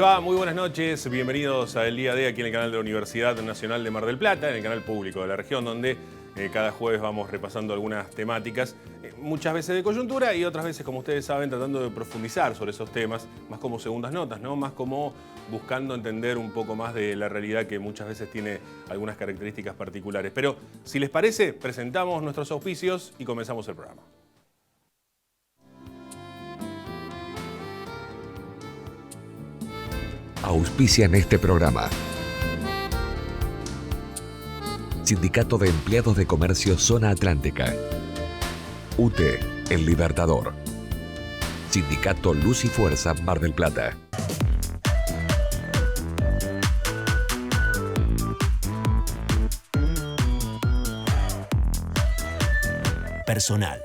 Va, muy buenas noches, bienvenidos a El Día D aquí en el canal de la Universidad Nacional de Mar del Plata, en el canal público de la región, donde cada jueves vamos repasando algunas temáticas, muchas veces de coyuntura y otras veces, como ustedes saben, tratando de profundizar sobre esos temas, más como segundas notas, ¿no? Más como buscando entender un poco más de la realidad que muchas veces tiene algunas características particulares. Pero, si les parece, presentamos nuestros auspicios y comenzamos el programa. Auspician este programa. Sindicato de Empleados de Comercio Zona Atlántica. UTE, El Libertador. Sindicato Luz y Fuerza Mar del Plata. Personal.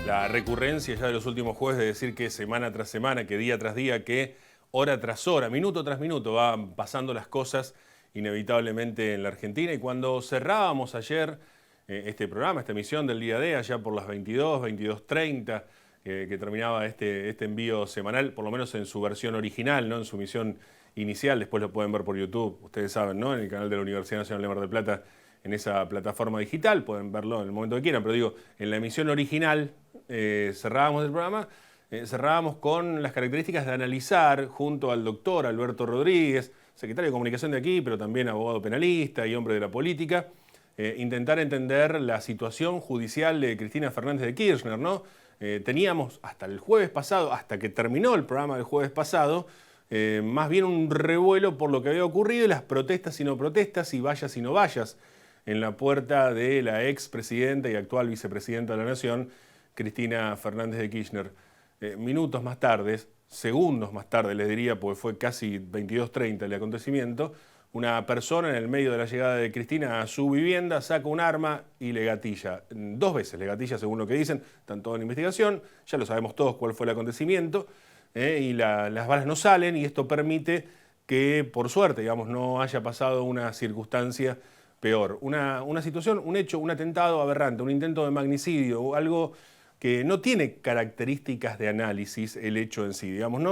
La recurrencia ya de los últimos jueves de decir que semana tras semana, que día tras día, que hora tras hora, minuto tras minuto van pasando las cosas inevitablemente en la Argentina. Y cuando cerrábamos ayer este programa, esta emisión del Día D, allá por las 22, 22:30, que terminaba este envío semanal, por lo menos en su versión original, ¿no? En su emisión inicial, después lo pueden ver por YouTube, ustedes saben, ¿no? En el canal de la Universidad Nacional de Mar del Plata, en esa plataforma digital, pueden verlo en el momento que quieran, pero digo, en la emisión original cerrábamos el programa, cerrábamos con las características de analizar junto al doctor Alberto Rodríguez, secretario de Comunicación de aquí, pero también abogado penalista y hombre de la política, intentar entender la situación judicial de Cristina Fernández de Kirchner, ¿no? Teníamos hasta el jueves pasado, hasta que terminó el programa del jueves pasado, más bien un revuelo por lo que había ocurrido y las protestas y no protestas y vallas y no vallas en la puerta de la expresidenta y actual vicepresidenta de la Nación, Cristina Fernández de Kirchner. Minutos más tarde, segundos más tarde les diría, porque fue casi 22:30 el acontecimiento, una persona en el medio de la llegada de Cristina a su vivienda saca un arma y le gatilla. 2 veces le gatilla, según lo que dicen, están todos en investigación, ya lo sabemos todos cuál fue el acontecimiento, y las balas no salen y esto permite que, por suerte, digamos, no haya pasado una circunstancia peor. Una situación, un hecho, un atentado aberrante, un intento de magnicidio, algo que no tiene características de análisis el hecho en sí. Digamos,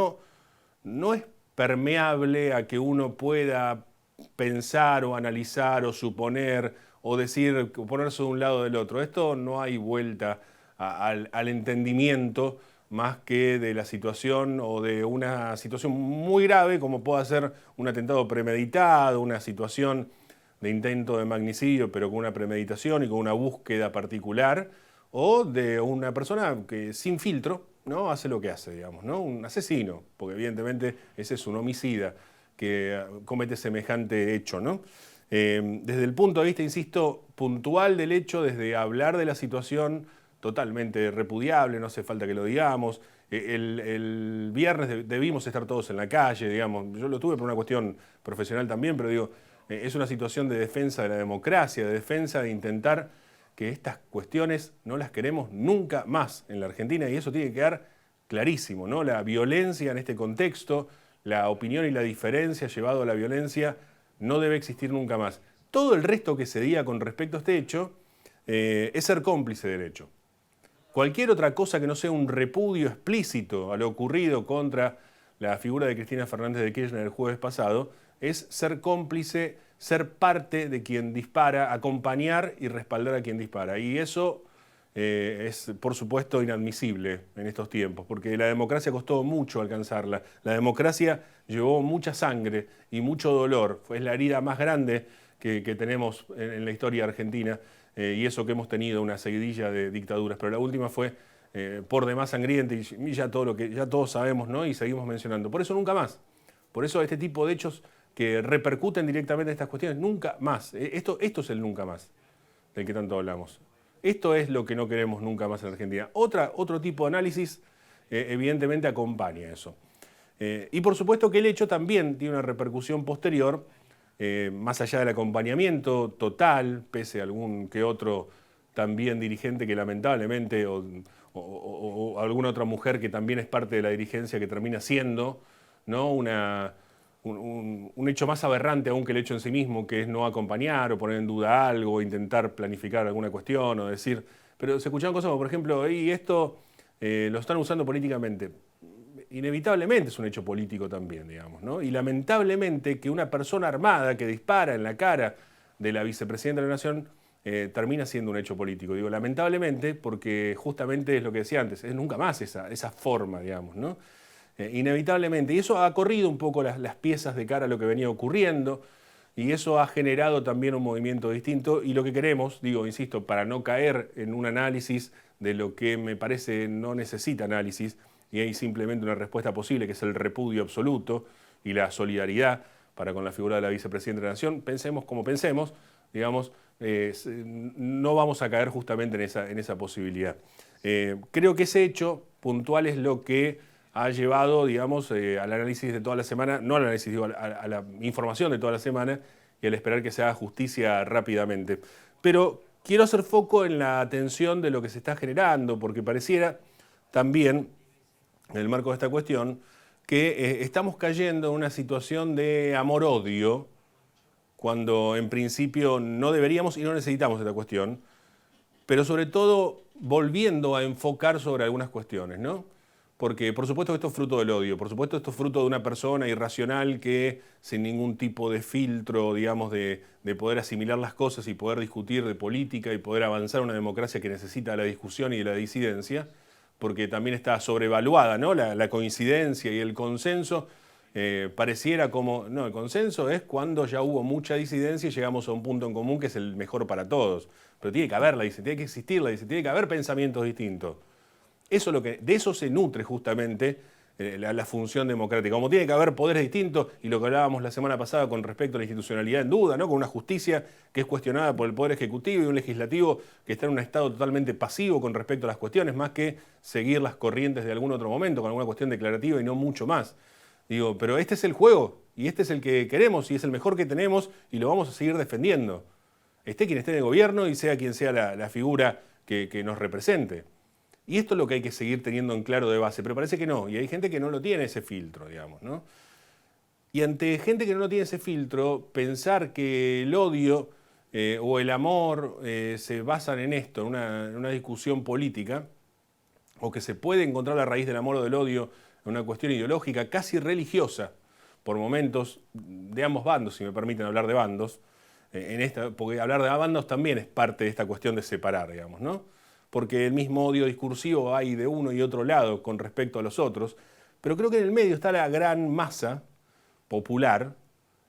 no es permeable a que uno pueda pensar o analizar o suponer o decir, ponerse de un lado o del otro. Esto no hay vuelta al entendimiento más que de la situación o de una situación muy grave como pueda ser un atentado premeditado, una situación de intento de magnicidio pero con una premeditación y con una búsqueda particular, o de una persona que sin filtro, ¿no? Hace lo que hace, digamos, ¿no? Un asesino, porque evidentemente ese es un homicida que comete semejante hecho, ¿no? Desde el punto de vista, insisto, puntual del hecho, desde hablar de la situación totalmente repudiable, no hace falta que lo digamos. El viernes debimos estar todos en la calle, digamos. Yo lo tuve por una cuestión profesional también, pero digo, es una situación de defensa de la democracia, de defensa de intentar que estas cuestiones no las queremos nunca más en la Argentina y eso tiene que quedar clarísimo, ¿no? La violencia en este contexto, la opinión y la diferencia llevado a la violencia no debe existir nunca más. Todo el resto que se diga con respecto a este hecho es ser cómplice del hecho. Cualquier otra cosa que no sea un repudio explícito a lo ocurrido contra la figura de Cristina Fernández de Kirchner el jueves pasado es ser cómplice, ser parte de quien dispara, acompañar y respaldar a quien dispara. Y eso es, por supuesto, inadmisible en estos tiempos, porque la democracia costó mucho alcanzarla. La democracia llevó mucha sangre y mucho dolor. Fue la herida más grande que tenemos en la historia argentina, y eso que hemos tenido una seguidilla de dictaduras. Pero la última fue por demás sangrienta y ya todo lo que ya todos sabemos, ¿no? Y seguimos mencionando. Por eso nunca más. Por eso este tipo de hechos que repercuten directamente en estas cuestiones, nunca más. Esto es el nunca más del que tanto hablamos. Esto es lo que no queremos nunca más en Argentina. Otro tipo de análisis evidentemente acompaña eso. Y por supuesto que el hecho también tiene una repercusión posterior, más allá del acompañamiento total, pese a algún que otro también dirigente que lamentablemente, o alguna otra mujer que también es parte de la dirigencia que termina siendo, ¿no? Un hecho más aberrante aún que el hecho en sí mismo, que es no acompañar o poner en duda algo, o intentar planificar alguna cuestión o decir, pero se escuchaban cosas como, por ejemplo, y esto lo están usando políticamente. Inevitablemente es un hecho político también, digamos, ¿no? Y lamentablemente que una persona armada que dispara en la cara de la vicepresidenta de la Nación termina siendo un hecho político. Digo, lamentablemente, porque justamente es lo que decía antes, es nunca más esa forma, digamos, ¿no? Inevitablemente. Y eso ha corrido un poco las piezas de cara a lo que venía ocurriendo, y eso ha generado también un movimiento distinto. Y lo que queremos, digo, insisto, para no caer en un análisis de lo que me parece no necesita análisis, y hay simplemente una respuesta posible, que es el repudio absoluto y la solidaridad para con la figura de la vicepresidenta de la Nación, pensemos como pensemos, digamos, no vamos a caer justamente en esa posibilidad. Creo que ese hecho puntual es lo que ha llevado, digamos, al análisis de toda la semana, no al análisis, digo, a la información de toda la semana y al esperar que se haga justicia rápidamente. Pero quiero hacer foco en la atención de lo que se está generando, porque pareciera también, en el marco de esta cuestión, que estamos cayendo en una situación de amor-odio, cuando en principio no deberíamos y no necesitamos esta cuestión, pero sobre todo volviendo a enfocar sobre algunas cuestiones, ¿no? Porque por supuesto que esto es fruto del odio, por supuesto esto es fruto de una persona irracional que sin ningún tipo de filtro, digamos, de poder asimilar las cosas y poder discutir de política y poder avanzar una democracia que necesita la discusión y de la disidencia, porque también está sobrevaluada, ¿no? La coincidencia y el consenso. Pareciera como, no, el consenso es cuando ya hubo mucha disidencia y llegamos a un punto en común que es el mejor para todos. Pero tiene que haberla, dice, tiene que existir, la dice, tiene que haber pensamientos distintos. Eso de eso se nutre justamente la función democrática. Como tiene que haber poderes distintos, y lo que hablábamos la semana pasada con respecto a la institucionalidad en duda, ¿no? Con una justicia que es cuestionada por el Poder Ejecutivo y un legislativo que está en un estado totalmente pasivo con respecto a las cuestiones, más que seguir las corrientes de algún otro momento, con alguna cuestión declarativa y no mucho más. Digo, pero este es el juego, y este es el que queremos, y es el mejor que tenemos, y lo vamos a seguir defendiendo. Esté quien esté en el gobierno y sea quien sea la figura que nos represente. Y esto es lo que hay que seguir teniendo en claro de base, pero parece que no, y hay gente que no lo tiene ese filtro, digamos, ¿no? Y ante gente que no lo tiene ese filtro, pensar que el odio o el amor se basan en esto, en una discusión política, o que se puede encontrar la raíz del amor o del odio en una cuestión ideológica, casi religiosa, por momentos, de ambos bandos, si me permiten hablar de bandos, porque hablar de bandos también es parte de esta cuestión de separar, digamos, ¿no? Porque el mismo odio discursivo hay de uno y otro lado con respecto a los otros, pero creo que en el medio está la gran masa popular,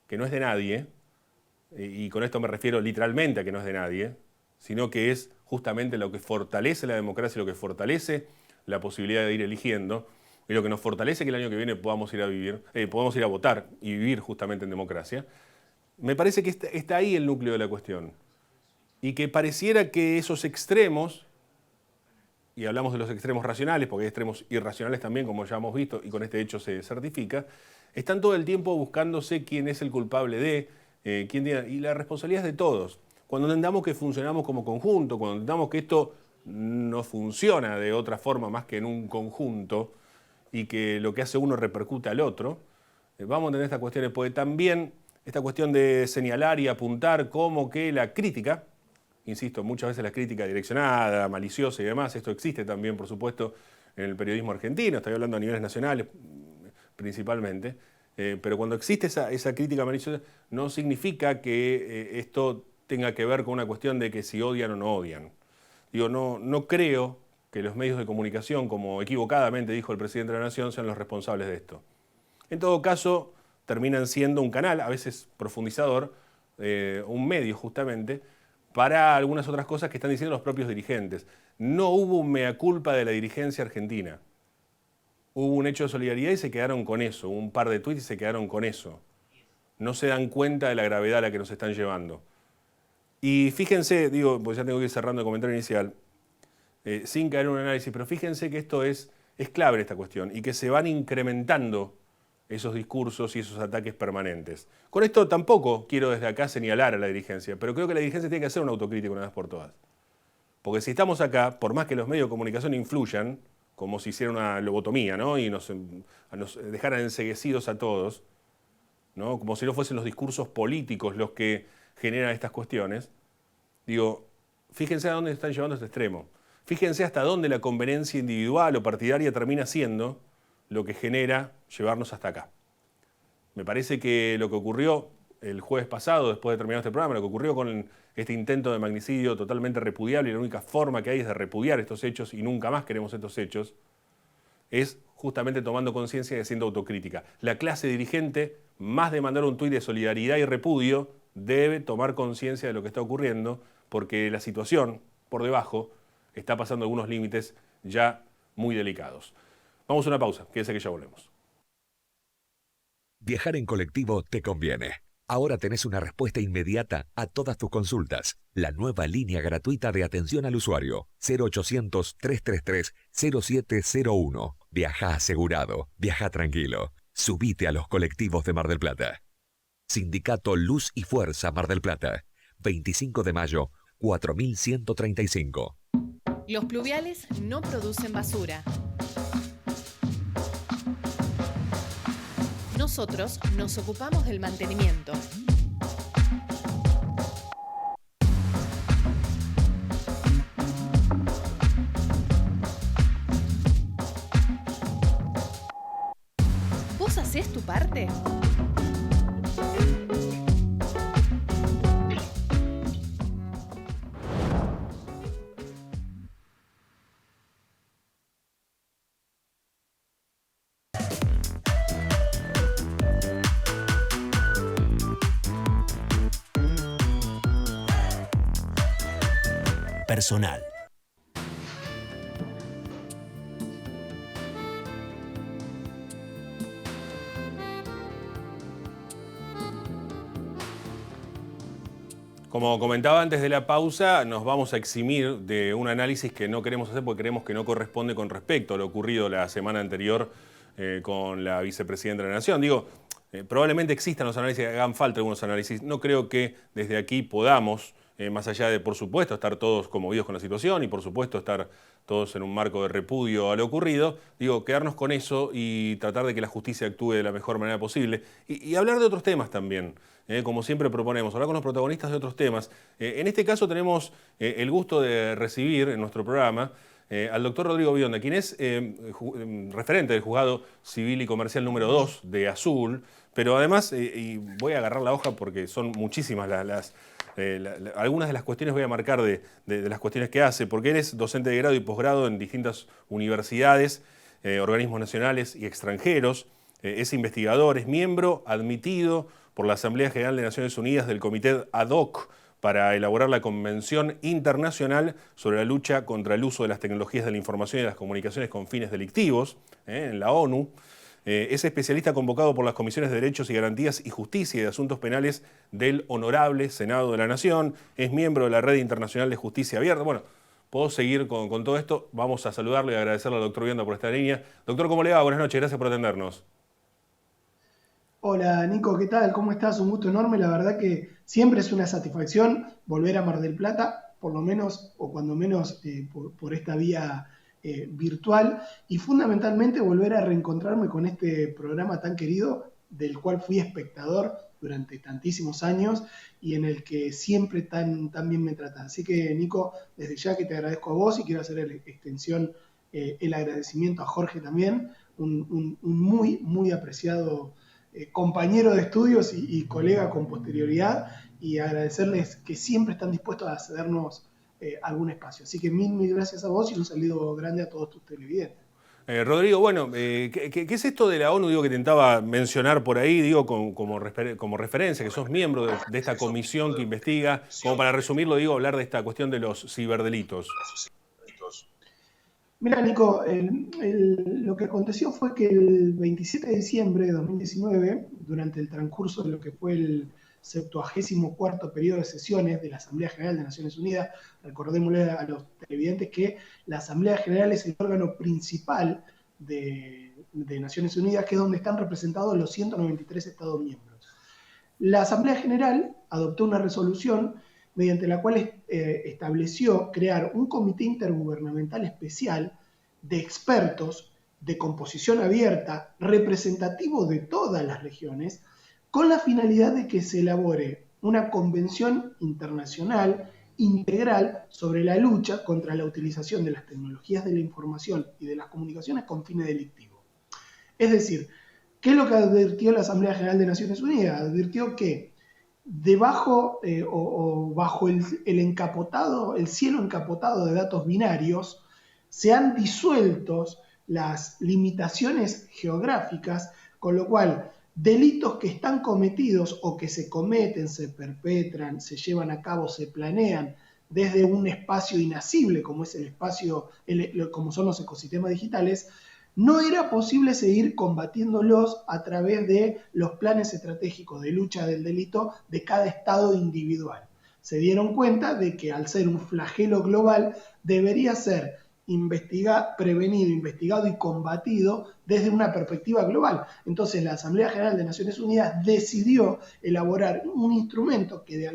que no es de nadie, y con esto me refiero literalmente a que no es de nadie, sino que es justamente lo que fortalece la democracia, lo que fortalece la posibilidad de ir eligiendo, y lo que nos fortalece que el año que viene podamos ir a votar y vivir justamente en democracia. Me parece que está ahí el núcleo de la cuestión. Y que pareciera que esos extremos, y hablamos de los extremos racionales, porque hay extremos irracionales también, como ya hemos visto, y con este hecho se certifica, están todo el tiempo buscándose quién es el culpable y la responsabilidad es de todos. Cuando entendamos que funcionamos como conjunto, cuando entendamos que esto no funciona de otra forma más que en un conjunto, y que lo que hace uno repercute al otro, vamos a entender estas cuestiones, porque también esta cuestión de señalar y apuntar como que la crítica, insisto, muchas veces la crítica direccionada, maliciosa y demás, esto existe también, por supuesto, en el periodismo argentino, estoy hablando a niveles nacionales principalmente, pero cuando existe esa crítica maliciosa, no significa que esto tenga que ver con una cuestión de que si odian o no odian. Digo, no creo que los medios de comunicación, como equivocadamente dijo el presidente de la Nación, sean los responsables de esto. En todo caso, terminan siendo un canal, a veces profundizador, un medio justamente, para algunas otras cosas que están diciendo los propios dirigentes. No hubo un mea culpa de la dirigencia argentina. Hubo un hecho de solidaridad y se quedaron con eso, un par de tweets y se quedaron con eso. No se dan cuenta de la gravedad a la que nos están llevando. Y fíjense, digo, porque ya tengo que ir cerrando el comentario inicial, sin caer en un análisis, pero fíjense que esto es clave en esta cuestión y que se van incrementando esos discursos y esos ataques permanentes. Con esto tampoco quiero desde acá señalar a la dirigencia, pero creo que la dirigencia tiene que hacer una autocrítica una vez por todas. Porque si estamos acá, por más que los medios de comunicación influyan, como si hiciera una lobotomía, ¿no? Y nos dejaran enceguecidos a todos, ¿no? Como si no fuesen los discursos políticos los que generan estas cuestiones, digo, fíjense a dónde están llevando este extremo. Fíjense hasta dónde la conveniencia individual o partidaria termina siendo lo que genera llevarnos hasta acá. Me parece que lo que ocurrió el jueves pasado, después de terminar este programa, lo que ocurrió con este intento de magnicidio totalmente repudiable, y la única forma que hay es de repudiar estos hechos, y nunca más queremos estos hechos, es justamente tomando conciencia y haciendo autocrítica. La clase dirigente, más de mandar un tuit de solidaridad y repudio, debe tomar conciencia de lo que está ocurriendo, porque la situación, por debajo, está pasando algunos límites ya muy delicados. Vamos a una pausa, quédese que ya volvemos. Viajar en colectivo te conviene. Ahora tenés una respuesta inmediata a todas tus consultas. La nueva línea gratuita de atención al usuario. 0800-333-0701. Viaja asegurado. Viaja tranquilo. Subite a los colectivos de Mar del Plata. Sindicato Luz y Fuerza Mar del Plata. 25 de mayo, 4135. Los pluviales no producen basura. Nosotros nos ocupamos del mantenimiento. ¿Vos hacés tu parte? Personal. Como comentaba antes de la pausa, nos vamos a eximir de un análisis que no queremos hacer porque creemos que no corresponde con respecto a lo ocurrido la semana anterior con la vicepresidenta de la Nación. Probablemente existan los análisis, hagan falta algunos análisis. No creo que desde aquí podamos, más allá de, por supuesto, estar todos conmovidos con la situación y, por supuesto, estar todos en un marco de repudio a lo ocurrido, quedarnos con eso y tratar de que la justicia actúe de la mejor manera posible. Y hablar de otros temas también, como siempre proponemos, hablar con los protagonistas de otros temas. En este caso tenemos el gusto de recibir en nuestro programa al doctor Rodrigo Bionda, quien es referente del Juzgado Civil y Comercial número 2 de Azul, pero además, y voy a agarrar la hoja porque son muchísimas algunas de las cuestiones voy a marcar de las cuestiones que hace, porque él es docente de grado y posgrado en distintas universidades, organismos nacionales y extranjeros, es investigador, es miembro admitido por la Asamblea General de Naciones Unidas del Comité Ad Hoc para elaborar la Convención Internacional sobre la lucha contra el uso de las tecnologías de la información y de las comunicaciones con fines delictivos, en la ONU. Es especialista convocado por las Comisiones de Derechos y Garantías y Justicia y de Asuntos Penales del Honorable Senado de la Nación. Es miembro de la Red Internacional de Justicia Abierta. Bueno, puedo seguir con todo esto. Vamos a saludarle y agradecerle al doctor Bionda por esta línea. Doctor, ¿cómo le va? Buenas noches, gracias por atendernos. Hola Nico, ¿qué tal? ¿Cómo estás? Un gusto enorme. La verdad que siempre es una satisfacción volver a Mar del Plata, por lo menos, o cuando menos por esta vía virtual, y fundamentalmente volver a reencontrarme con este programa tan querido, del cual fui espectador durante tantísimos años y en el que siempre tan bien me tratan. Así que, Nico, desde ya que te agradezco a vos y quiero hacer extensión el agradecimiento a Jorge también, un muy apreciado compañero de estudios y colega con posterioridad, y agradecerles que siempre están dispuestos a cedernos algún espacio. Así que mil gracias a vos y un saludo grande a todos tus televidentes. Rodrigo, bueno, ¿qué es esto de la ONU? Que intentaba mencionar por ahí, como referencia, que sos miembro de esta comisión que investiga, como para resumirlo, hablar de esta cuestión de los ciberdelitos. Mira, Nico, lo que aconteció fue que el 27 de diciembre de 2019, durante el transcurso de lo que fue el 74º periodo de sesiones de la Asamblea General de Naciones Unidas, recordémosle a los televidentes que la Asamblea General es el órgano principal de Naciones Unidas, que es donde están representados los 193 Estados miembros. La Asamblea General adoptó una resolución mediante la cual estableció crear un comité intergubernamental especial de expertos de composición abierta, representativo de todas las regiones, con la finalidad de que se elabore una convención internacional integral sobre la lucha contra la utilización de las tecnologías de la información y de las comunicaciones con fines delictivos. Es decir, ¿qué es lo que advirtió la Asamblea General de Naciones Unidas? Advirtió que debajo o bajo el cielo encapotado de datos binarios, se han disuelto las limitaciones geográficas, con lo cual delitos que están cometidos o que se cometen, se perpetran, se llevan a cabo, se planean desde un espacio inasible como es el espacio, como son los ecosistemas digitales, no era posible seguir combatiéndolos a través de los planes estratégicos de lucha del delito de cada estado individual. Se dieron cuenta de que al ser un flagelo global debería ser prevenido, investigado y combatido desde una perspectiva global. Entonces la Asamblea General de Naciones Unidas decidió elaborar un instrumento que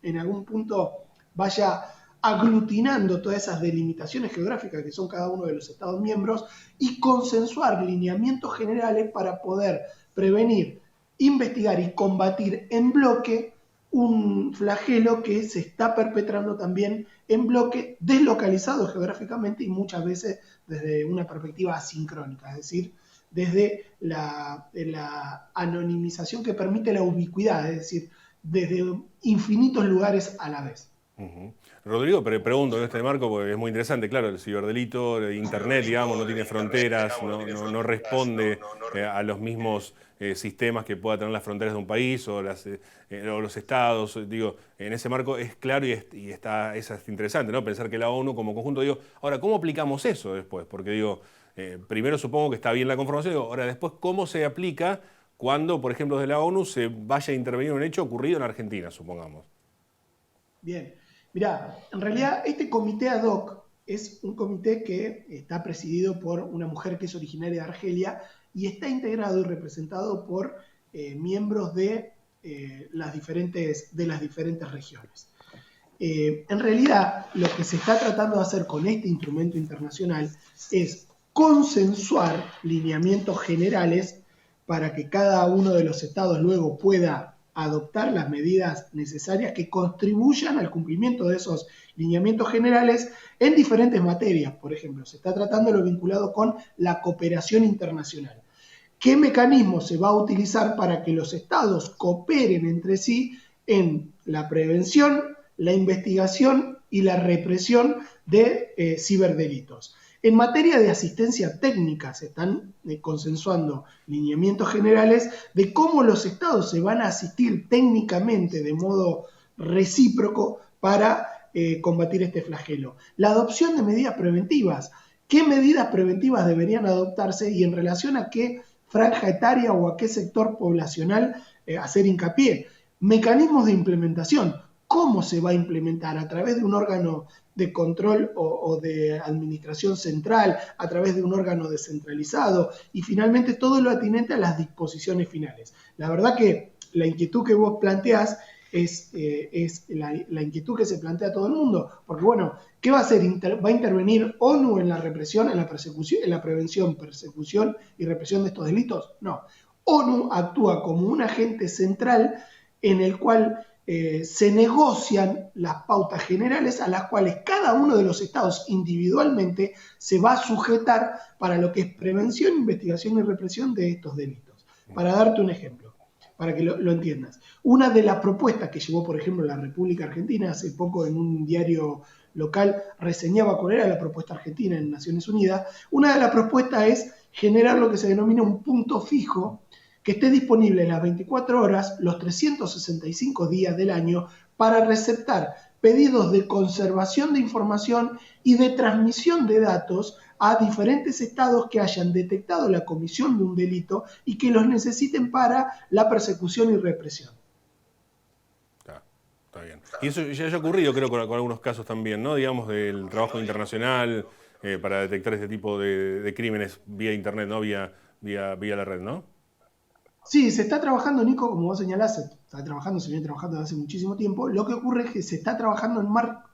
en algún punto vaya aglutinando todas esas delimitaciones geográficas que son cada uno de los Estados miembros y consensuar lineamientos generales para poder prevenir, investigar y combatir en bloque un flagelo que se está perpetrando también en bloque, deslocalizado geográficamente y muchas veces desde una perspectiva asincrónica, es decir, desde la anonimización que permite la ubicuidad, es decir, desde infinitos lugares a la vez. Uh-huh. Rodrigo, pero pregunto en este marco porque es muy interesante, claro, el ciberdelito, el Internet, digamos, no tiene fronteras, no responde a los mismos sistemas que pueda tener las fronteras de un país o los estados. Digo, en ese marco es claro y es interesante, ¿no? Pensar que la ONU como conjunto, digo, ahora, ¿cómo aplicamos eso después? Porque digo, primero supongo que está bien la conformación, digo, ahora después, ¿cómo se aplica cuando, por ejemplo, desde la ONU se vaya a intervenir un hecho ocurrido en Argentina, supongamos? Bien. Mirá, en realidad este comité ad hoc es un comité que está presidido por una mujer que es originaria de Argelia y está integrado y representado por miembros de las diferentes regiones. En realidad, lo que se está tratando de hacer con este instrumento internacional es consensuar lineamientos generales para que cada uno de los estados luego pueda adoptar las medidas necesarias que contribuyan al cumplimiento de esos lineamientos generales en diferentes materias. Por ejemplo, se está tratando lo vinculado con la cooperación internacional. ¿Qué mecanismo se va a utilizar para que los estados cooperen entre sí en la prevención, la investigación y la represión de ciberdelitos? En materia de asistencia técnica se están consensuando lineamientos generales de cómo los estados se van a asistir técnicamente de modo recíproco para combatir este flagelo. La adopción de medidas preventivas. ¿Qué medidas preventivas deberían adoptarse y en relación a qué franja etaria o a qué sector poblacional hacer hincapié? Mecanismos de implementación. ¿Cómo se va a implementar? ¿A través de un órgano de control o de administración central, a través de un órgano descentralizado? Y finalmente todo lo atinente a las disposiciones finales. La verdad que la inquietud que vos planteás es la inquietud que se plantea a todo el mundo, porque bueno, ¿qué va a hacer? ¿Va a intervenir ONU en la represión, en la persecución, en la prevención, persecución y represión de estos delitos? No. ONU actúa como un agente central en el cual se negocian las pautas generales a las cuales cada uno de los estados individualmente se va a sujetar para lo que es prevención, investigación y represión de estos delitos. Para darte un ejemplo, para que lo entiendas. Una de las propuestas que llevó, por ejemplo, la República Argentina, hace poco en un diario local reseñaba cuál era la propuesta argentina en Naciones Unidas, una de las propuestas es generar lo que se denomina un punto fijo que esté disponible las 24 horas, los 365 días del año, para receptar pedidos de conservación de información y de transmisión de datos a diferentes estados que hayan detectado la comisión de un delito y que los necesiten para la persecución y represión. Está bien. Y eso ya ha ocurrido, creo, con algunos casos también, ¿no? Digamos, del trabajo internacional para detectar este tipo de crímenes vía internet, ¿no? Vía la red, ¿no? Sí, se está trabajando, Nico, como vos señalás, se viene trabajando desde hace muchísimo tiempo. Lo que ocurre es que se está trabajando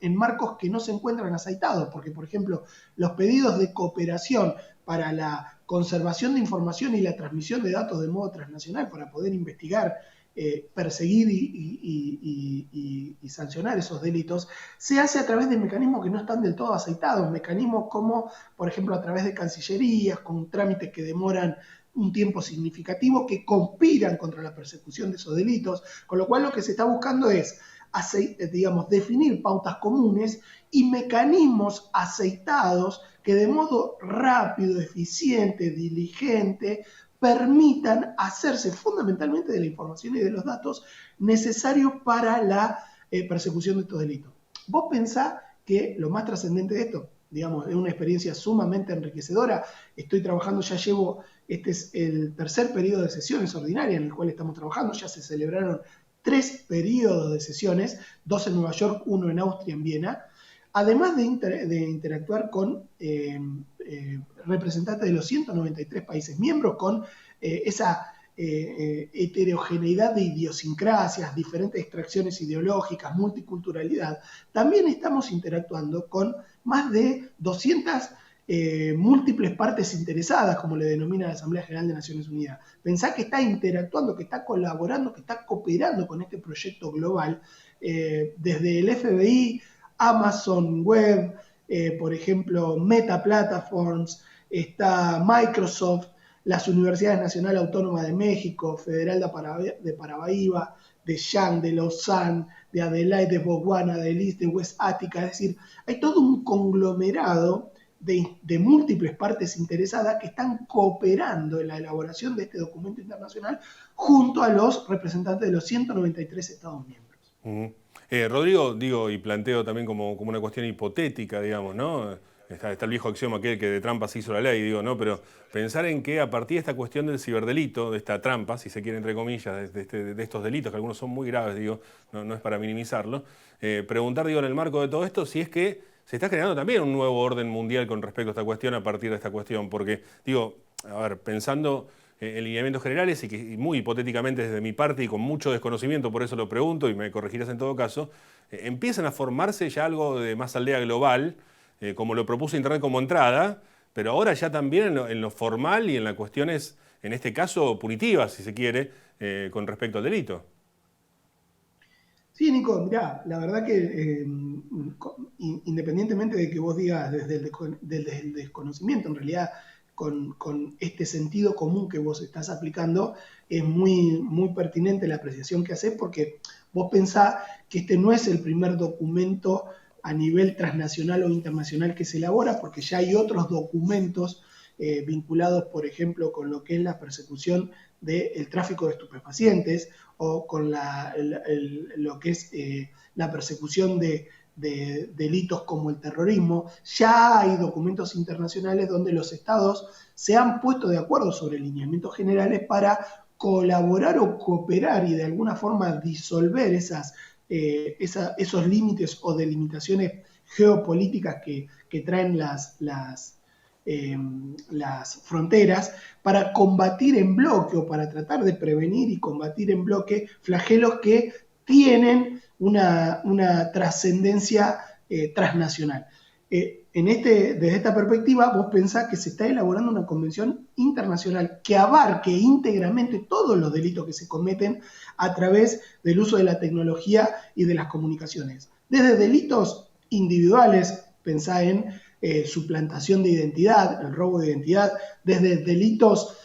en marcos que no se encuentran aceitados, porque, por ejemplo, los pedidos de cooperación para la conservación de información y la transmisión de datos de modo transnacional para poder investigar perseguir y sancionar esos delitos, se hace a través de mecanismos que no están del todo aceitados, mecanismos como, por ejemplo, a través de cancillerías, con trámites que demoran un tiempo significativo, que conspiran contra la persecución de esos delitos, con lo cual lo que se está buscando es, definir pautas comunes y mecanismos aceitados que de modo rápido, eficiente, diligente, permitan hacerse fundamentalmente de la información y de los datos necesarios para la persecución de estos delitos. Vos pensás que lo más trascendente de esto, digamos, es una experiencia sumamente enriquecedora. Estoy trabajando, este es el tercer periodo de sesiones ordinarias en el cual estamos trabajando, ya se celebraron 3 periodos de sesiones, 2 en Nueva York, 1 en Austria, en Viena, además de interactuar con representantes de los 193 países miembros, con esa heterogeneidad de idiosincrasias, diferentes extracciones ideológicas, multiculturalidad. También estamos interactuando con más de 200 múltiples partes interesadas, como le denomina la Asamblea General de Naciones Unidas. Pensá que está interactuando, que está colaborando, que está cooperando con este proyecto global, desde el FBI, Amazon Web, por ejemplo, Meta Platforms, está Microsoft, las Universidades Nacional Autónoma de México, Federal de Paraíba, de Yang, de Lausanne, de Adelaide, de Botswana, de Lis, de West Ática. Es decir, hay todo un conglomerado de múltiples partes interesadas que están cooperando en la elaboración de este documento internacional junto a los representantes de los 193 Estados miembros. Rodrigo, digo, y planteo también como una cuestión hipotética, digamos, ¿no? Está el viejo axioma aquel que de trampa se hizo la ley, digo, ¿no? Pero pensar en que a partir de esta cuestión del ciberdelito, de esta trampa, si se quiere entre comillas, de estos delitos, que algunos son muy graves, digo, no es para minimizarlo, preguntar, digo, en el marco de todo esto, si es que se está creando también un nuevo orden mundial con respecto a esta cuestión a partir de esta cuestión, porque, digo, a ver, pensando en lineamientos generales y muy hipotéticamente desde mi parte y con mucho desconocimiento, por eso lo pregunto y me corregirás en todo caso, empiezan a formarse ya algo de más aldea global, como lo propuso Internet como entrada, pero ahora ya también en lo formal y en las cuestiones, en este caso, punitivas, si se quiere, con respecto al delito. Sí, Nico, mirá, la verdad que independientemente de que vos digas desde el desconocimiento, en realidad con este sentido común que vos estás aplicando, es muy, muy pertinente la apreciación que haces, porque vos pensás que este no es el primer documento a nivel transnacional o internacional que se elabora, porque ya hay otros documentos vinculados, por ejemplo, con lo que es la persecución del tráfico de estupefacientes o con lo que es la persecución de delitos como el terrorismo. Ya hay documentos internacionales donde los estados se han puesto de acuerdo sobre lineamientos generales para colaborar o cooperar y de alguna forma disolver esos límites o delimitaciones geopolíticas que traen las fronteras, para combatir en bloque o para tratar de prevenir y combatir en bloque flagelos que tienen una trascendencia transnacional. Desde esta perspectiva, vos pensás que se está elaborando una convención internacional que abarque íntegramente todos los delitos que se cometen a través del uso de la tecnología y de las comunicaciones. Desde delitos individuales, pensá en suplantación de identidad, el robo de identidad, desde delitos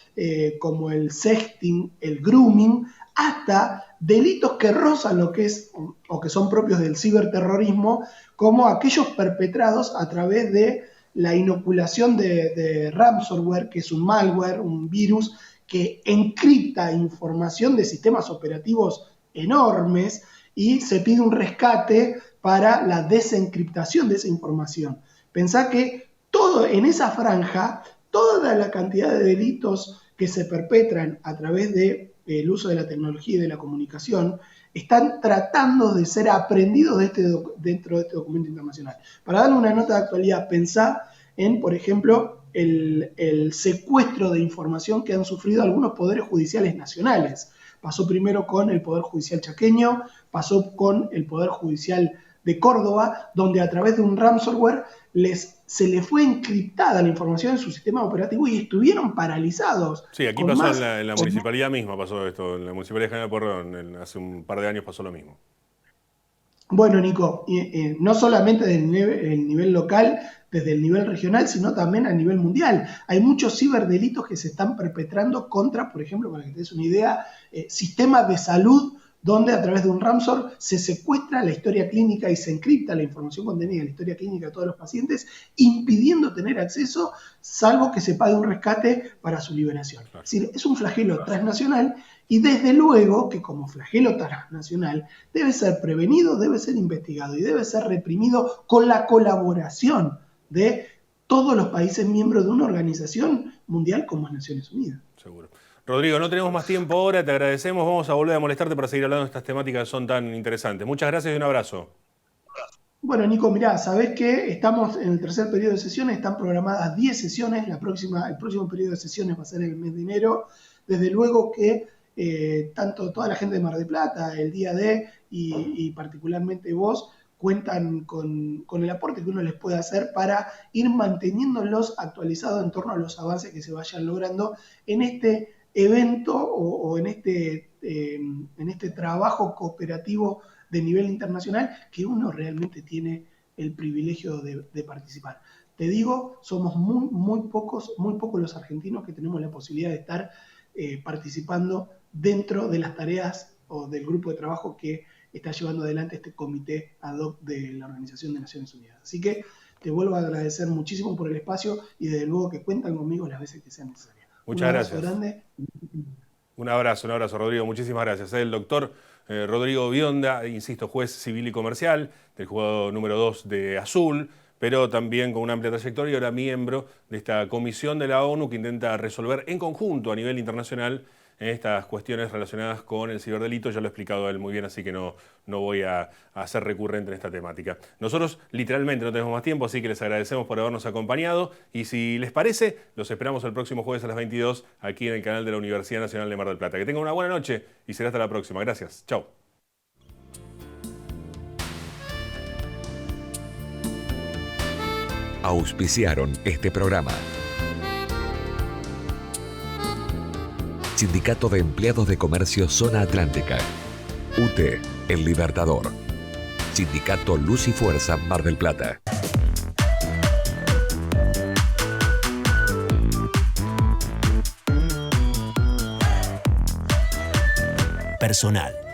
como el sexting, el grooming, hasta delitos que rozan lo que es o que son propios del ciberterrorismo, como aquellos perpetrados a través de la inoculación de ransomware, que es un malware, un virus que encripta información de sistemas operativos enormes y se pide un rescate para la desencriptación de esa información. Pensá que en esa franja, toda la cantidad de delitos que se perpetran a través del uso de la tecnología y de la comunicación están tratando de ser aprendidos dentro de este documento internacional. Para darle una nota de actualidad, pensá en, por ejemplo, el secuestro de información que han sufrido algunos poderes judiciales nacionales. Pasó primero con el Poder Judicial chaqueño, pasó con el Poder Judicial de Córdoba, donde a través de un ransomware se les fue encriptada la información en su sistema operativo y estuvieron paralizados. Sí, aquí pasó en la municipalidad misma, pasó esto, en la municipalidad de General Pueyrredón, hace un par de años pasó lo mismo. Bueno, Nico, no solamente desde el nivel local, desde el nivel regional, sino también a nivel mundial. Hay muchos ciberdelitos que se están perpetrando contra, por ejemplo, para que te des una idea, sistemas de salud, donde a través de un ransomware se secuestra la historia clínica y se encripta la información contenida en la historia clínica de todos los pacientes, impidiendo tener acceso, salvo que se pague un rescate para su liberación. Es decir, es un flagelo transnacional y desde luego que como flagelo transnacional debe ser prevenido, debe ser investigado y debe ser reprimido con la colaboración de todos los países miembros de una organización mundial como es Naciones Unidas. Seguro. Rodrigo, no tenemos más tiempo ahora, te agradecemos, vamos a volver a molestarte para seguir hablando de estas temáticas que son tan interesantes. Muchas gracias y un abrazo. Bueno, Nico, mirá, sabés que estamos en el tercer periodo de sesiones, están programadas 10 sesiones, el próximo periodo de sesiones va a ser el mes de enero. Desde luego que tanto toda la gente de Mar del Plata, el Día D y particularmente vos, cuentan con el aporte que uno les puede hacer para ir manteniéndolos actualizados en torno a los avances que se vayan logrando en este evento o en este trabajo cooperativo de nivel internacional que uno realmente tiene el privilegio de participar. Te digo, somos muy pocos los argentinos que tenemos la posibilidad de estar participando dentro de las tareas o del grupo de trabajo que está llevando adelante este comité ad hoc de la Organización de Naciones Unidas. Así que te vuelvo a agradecer muchísimo por el espacio y desde luego que cuentan conmigo las veces que sean necesarias. Muchas gracias. Grande. Un abrazo, Rodrigo. Muchísimas gracias. El doctor Rodrigo Bionda, insisto, juez civil y comercial del juzgado número 2 de Azul, pero también con una amplia trayectoria y ahora miembro de esta comisión de la ONU que intenta resolver en conjunto a nivel internacional estas cuestiones relacionadas con el ciberdelito. Ya lo ha explicado él muy bien, así que no voy a ser recurrente en esta temática. Nosotros literalmente no tenemos más tiempo, así que les agradecemos por habernos acompañado y si les parece, los esperamos el próximo jueves a las 22 aquí en el canal de la Universidad Nacional de Mar del Plata. Que tengan una buena noche y será hasta la próxima. Gracias. Chao. Auspiciaron este programa. Sindicato de Empleados de Comercio Zona Atlántica. UTE, El Libertador. Sindicato Luz y Fuerza, Mar del Plata. Personal.